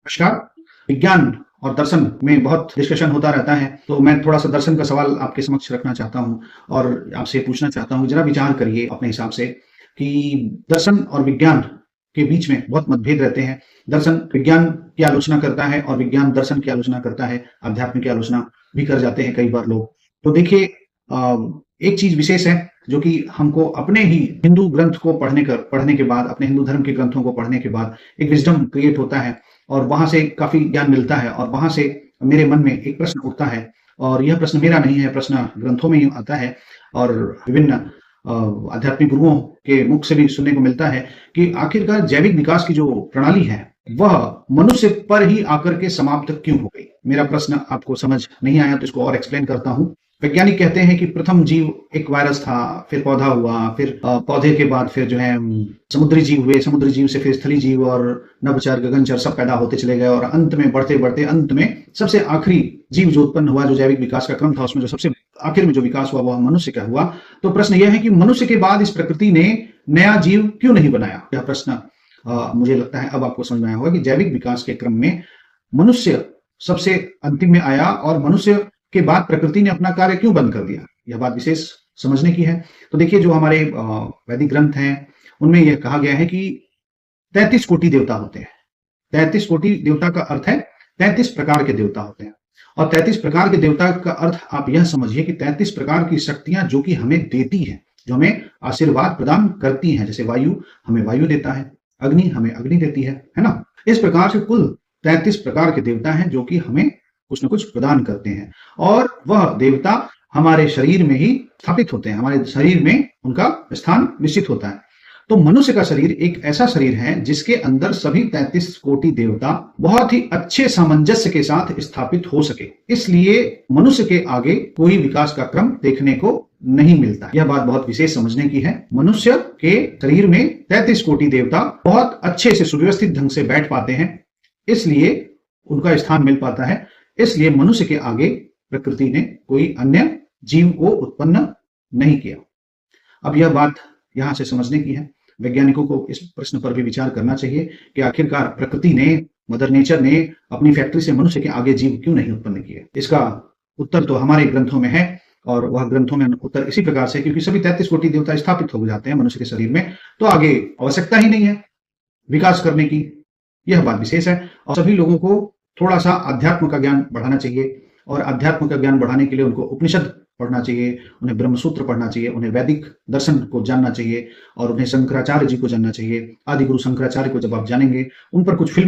नमस्कार। विज्ञान और दर्शन में बहुत डिस्कशन होता रहता है, तो मैं थोड़ा-सा दर्शन का सवाल आपके समक्ष रखना चाहता हूँ और आपसे पूछना चाहता हूँ, ज़रा विचार करिए अपने हिसाब से कि दर्शन और विज्ञान के बीच में बहुत मतभेद रहते हैं। दर्शन विज्ञान की आलोचना करता है और विज्ञान दर्शन की आलोचना करता है, अध्यात्म की आलोचना भी कर जाते हैं कई बार लोग। तो देखिए एक चीज़ विशेष है जो कि हमको अपने ही हिंदू ग्रंथ को पढ़ने के बाद, अपने हिंदू धर्म के ग्रंथों को पढ़ने के बाद एक विज़डम क्रिएट होता है और वहाँ से काफ़ी ज्ञान मिलता है और वहाँ से मेरे मन में एक प्रश्न उठता है और यह प्रश्न मेरा नहीं है, प्रश्न ग्रंथों में ही आता है और विभिन्न आध्यात्मिक गुरुओं के मुख से भी सुनने को मिलता है कि आखिरकार जैविक विकास की जो प्रणाली है, वह मनुष्य पर ही आकर के समाप्त क्यों हो गई? मेरा प्रश्न आपको समझ नहीं आया तो इसको और एक्सप्लेन करता हूँ। वैज्ञानिक कहते हैं कि प्रथम जीव एक वायरस था, फिर पौधा हुआ, फिर पौधे के बाद फिर जो है समुद्री जीव हुए, समुद्री जीव से फिर स्थली जीव और नभचर, गगनचर सब पैदा होते चले गए और अंत में बढ़ते-बढ़ते अंत में सबसे आखिरी जीव जो उत्पन्न हुआ, जो जैविक विकास का क्रम था, उसमें जो सबसे आखिर में जो विकास हुआ वह मनुष्य का हुआ। तो प्रश्न यह है कि मनुष्य के बाद इस प्रकृति ने नया जीव क्यों नहीं बनाया? यह प्रश्न मुझे लगता है अब आपको समझ में आया होगा कि जैविक विकास के क्रम में मनुष्य सबसे अंतिम में आया और मनुष्य के बाद प्रकृति ने अपना कार्य क्यों बंद कर दिया? यह बात विशेष समझने की है। तो देखिए जो हमारे वैदिक ग्रंथ हैं, उनमें यह कहा गया है कि 33 कोटि देवता होते हैं। 33 कोटि देवता का अर्थ है 33 प्रकार के देवता होते हैं और 33 प्रकार के देवता का अर्थ आप यह समझिए कि 33 प्रकार की शक्तियां जो कि हमें देती हैं, जो हमें आशीर्वाद प्रदान करती हैं। जैसे वायु हमें वायु देता है, अग्नि हमें अग्नि देती है ना? इस प्रकार से कुल 33 प्रकार के देवता हैं जो कि हमें कुछ न कुछ प्रदान करते हैं और वह देवता हमारे शरीर में ही स्थापित होते हैं, हमारे शरीर में उनका स्थान निश्चित होता है। तो मनुष्य का शरीर एक ऐसा शरीर है जिसके अंदर सभी 33 कोटि देवता बहुत ही अच्छे सामंजस्य के साथ स्थापित हो सके, इसलिए मनुष्य के आगे कोई विकास का क्रम देखने को नहीं मिलता। यह बात बहुत विशेष समझने की है। मनुष्य के शरीर में 33 कोटि देवता बहुत अच्छे से सुव्यवस्थित ढंग से बैठ पाते हैं, इसलिए उनका स्थान मिल पाता है। इसलिए मनुष्य के आगे प्रकृति ने कोई अन्य जीव को उत्पन्न नहीं किया। अब यह बात यहां से समझने की है। वैज्ञानिकों को इस प्रश्न पर भी विचार करना चाहिए कि आखिरकार प्रकृति ने, मदर नेचर ने अपनी फैक्ट्री से मनुष्य के आगे जीव क्यों नहीं उत्पन्न किए? इसका उत्तर तो हमारे ग्रंथों में है और वह ग्रंथों में उत्तर इसी प्रकार से, क्योंकि सभी 33 कोटि देवता स्थापित हो जाते हैं मनुष्य के शरीर में, तो आगे आवश्यकता ही नहीं है विकास करने की। यह बात विशेष है और सभी लोगों को थोड़ा सा अध्यात्म का ज्ञान बढ़ाना चाहिए और अध्यात्म का ज्ञान बढ़ाने के लिए उनको उपनिषद पढ़ना चाहिए, उन्हें ब्रह्मसूत्र पढ़ना चाहिए, उन्हें वैदिक दर्शन को जानना चाहिए और उन्हें शंकराचार्य जी को जानना चाहिए। आदि गुरु शंकराचार्य को जब आप जानेंगे, उन पर कुछ फिल्म